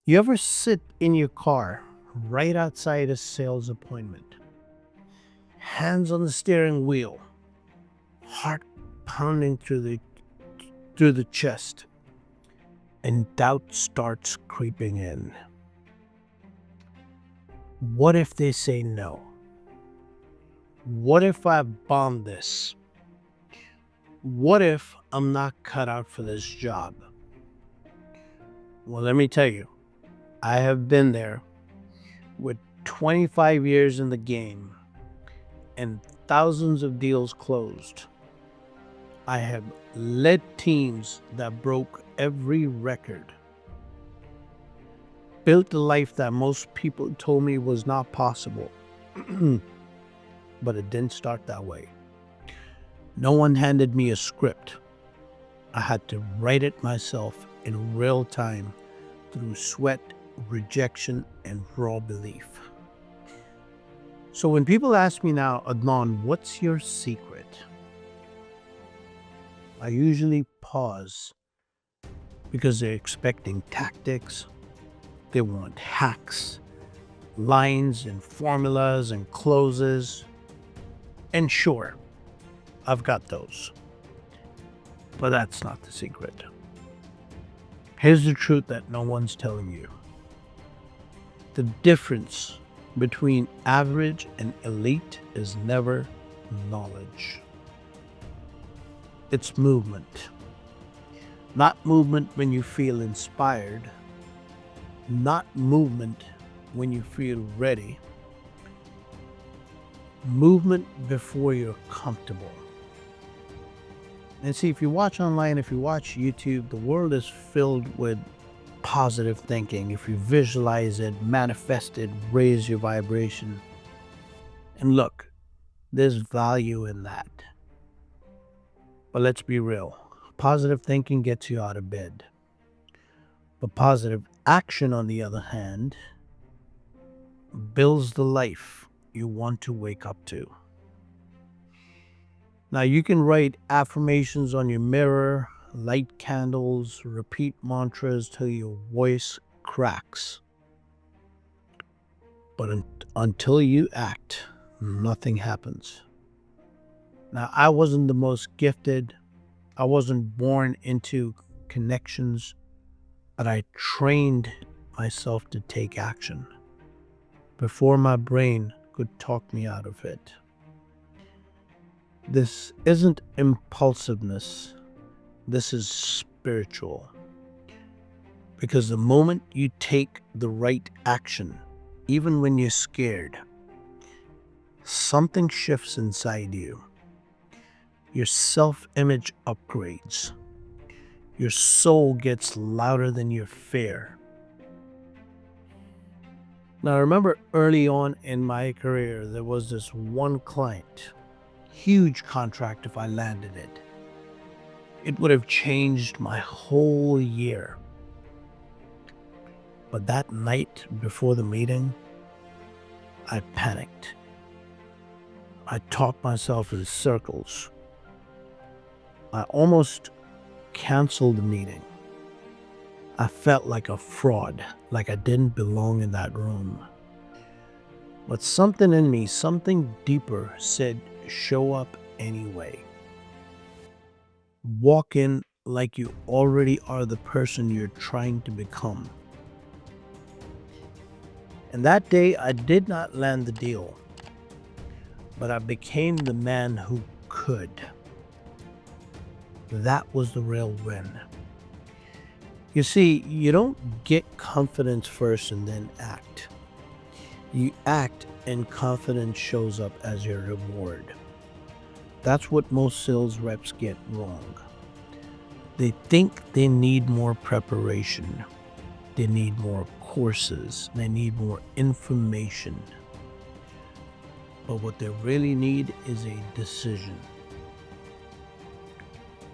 You ever sit in your car right outside a sales appointment, hands on the steering wheel, heart pounding through the chest, and doubt starts creeping in? What if they say no? What if I bomb this? What if I'm not cut out for this job? Well, let me tell you, I have been there with 25 years in the game and thousands of deals closed. I have led teams that broke every record, built the life that most people told me was not possible. But it didn't start that way. No one handed me a script. I had to write it myself in real time through sweat, rejection, and raw belief. So when people ask me now, Adnan, what's your secret? I usually pause because they're expecting tactics. They want hacks, lines and formulas and closes. And sure, I've got those. But that's not the secret. Here's the truth that no one's telling you. The difference between average and elite is never knowledge. It's movement. Not movement when you feel inspired, not movement when you feel ready, movement before you're comfortable. And see, if you watch online, if you watch YouTube, the world is filled with positive thinking. If you visualize it, manifest it, raise your vibration. And look, there's value in that. But let's be real. Positive thinking gets you out of bed. But positive action, on the other hand, builds the life you want to wake up to. Now, you can write affirmations on your mirror, light candles, repeat mantras till your voice cracks. But until you act, nothing happens. Now, I wasn't the most gifted. I wasn't born into connections, but I trained myself to take action before my brain could talk me out of it. This isn't impulsiveness. This is spiritual. Because the moment you take the right action, even when you're scared, something shifts inside you. Your self-image upgrades. Your soul gets louder than your fear. Now, I remember early on in my career, there was this one client, huge contract if I landed it. It would have changed my whole year. But that night before the meeting, I panicked. I talked myself in circles. I almost canceled the meeting. I felt like a fraud, like I didn't belong in that room. But something in me, something deeper, said, show up anyway. Walk in like you already are the person you're trying to become. And that day, I did not land the deal, but I became the man who could. That was the real win. You see, you don't get confidence first and then act. You act and confidence shows up as your reward. That's what most sales reps get wrong. They think they need more preparation. They need more courses. They need more information. But what they really need is a decision.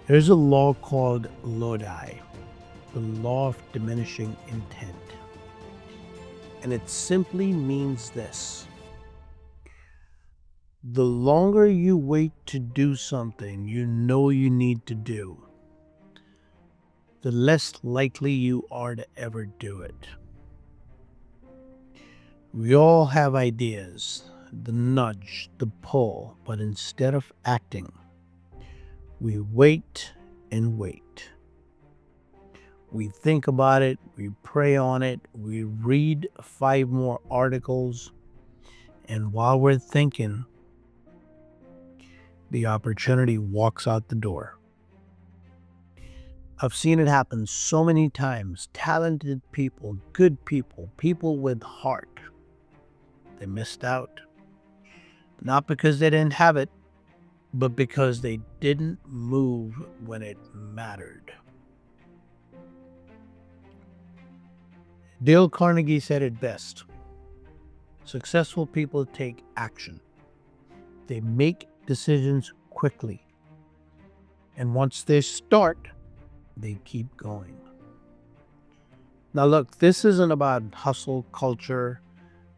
There's a law called Lodi, the Law of Diminishing Intent. And it simply means this. The longer you wait to do something you know you need to do, the less likely you are to ever do it. We all have ideas, the nudge, the pull, but instead of acting, we wait and wait. We think about it, we pray on it, we read 5 more articles, and while we're thinking, the opportunity walks out the door. I've seen it happen so many times. Talented people, good people, people with heart. They missed out. Not because they didn't have it, but because they didn't move when it mattered. Dale Carnegie said it best. Successful people take action. They make decisions quickly. And once they start, they keep going. Now look, this isn't about hustle culture.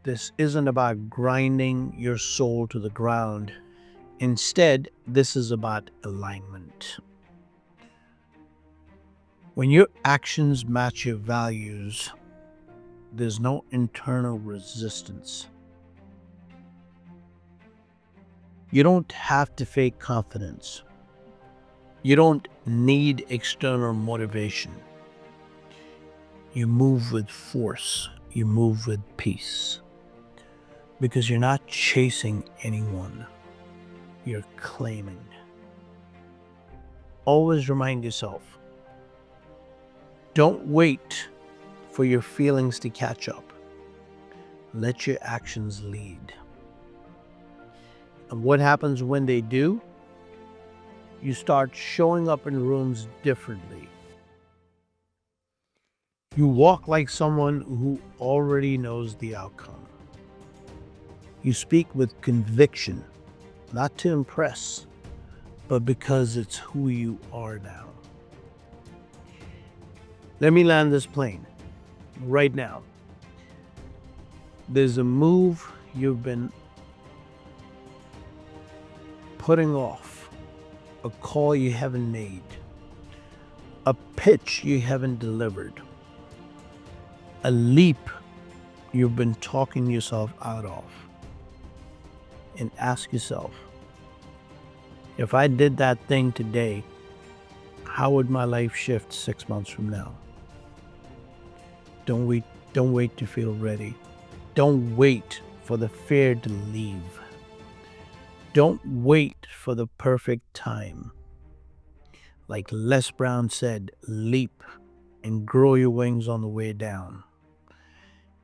This isn't about grinding your soul to the ground. Instead, this is about alignment. When your actions match your values, there's no internal resistance. You don't have to fake confidence. You don't need external motivation. You move with force. You move with peace. Because you're not chasing anyone. You're claiming. Always remind yourself, don't wait for your feelings to catch up. Let your actions lead. And what happens when they do? You start showing up in rooms differently. You walk like someone who already knows the outcome. You speak with conviction, not to impress, but because it's who you are now. Let me land this plane right now. There's a move you've been putting off, a call you haven't made, a pitch you haven't delivered, a leap you've been talking yourself out of. And ask yourself, if I did that thing today, how would my life shift 6 months from now? Don't wait to feel ready. Don't wait for the fear to leave. Don't wait for the perfect time. Like Les Brown said, leap and grow your wings on the way down.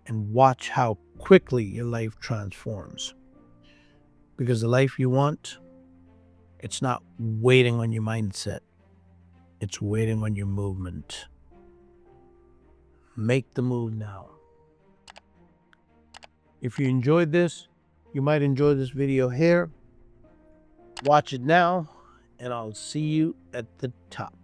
And watch how quickly your life transforms. Because the life you want, it's not waiting on your mindset. It's waiting on your movement. Make the move now. If you enjoyed this, you might enjoy this video here. Watch it now, and I'll see you at the top.